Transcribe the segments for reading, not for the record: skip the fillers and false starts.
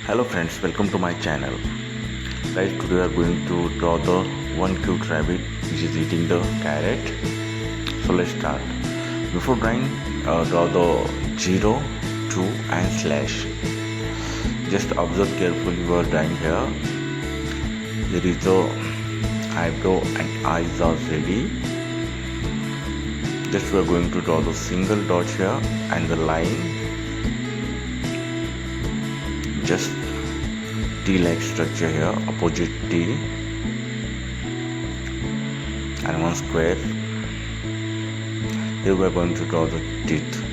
Hello friends, welcome to my channel. Guys, today we are going to draw the one cute rabbit which is eating the carrot. So let's start. Before drawing, draw the 0, 2 and slash. Just observe carefully we are drawing here. There is the eyebrow and eyes are ready. Just we are going to draw the single dot here and the line. Just T-like structure here, opposite T and one square. Here we are going to draw the teeth.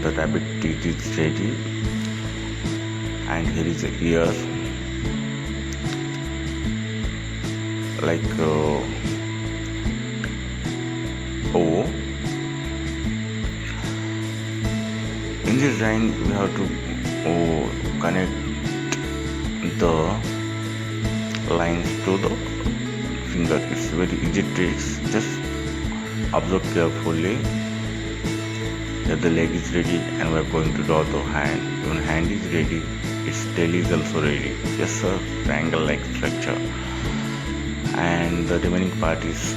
The rabbit teeth is ready, and here is the ear, like O. In this drawing we have to connect the lines to the finger. It's very easy tricks. Just observe carefully. That the leg is ready and we are going to draw the hand. When hand is ready, its tail is also ready. Just a triangle like structure, and the remaining part is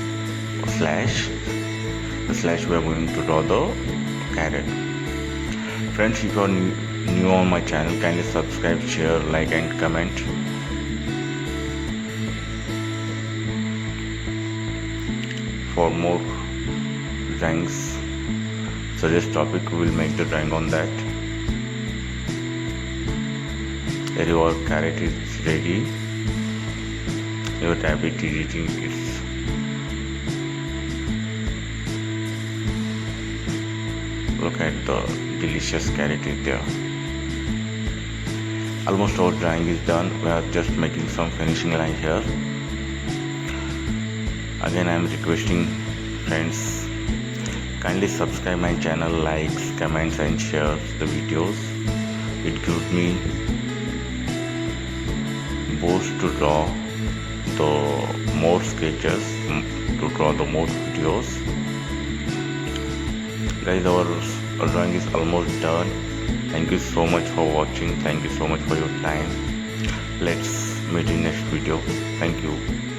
slash. The slash we are going to draw the carrot. Friends, if you are new on my channel, kindly subscribe, share, like and comment. For more drawings, suggest topic, we will make the drawing on that. There your carrot is ready. Your rabbit is eating it. Look at the delicious carrot is there. Almost our drawing is done. We are just making some finishing line here. Again, I am requesting friends, kindly subscribe my channel, likes, comments and share the videos. It gives me boost to draw the more sketches, to draw the more videos. Guys, our drawing is almost done. Thank you so much for watching. Thank you so much for your time. Let's meet in next video. Thank you.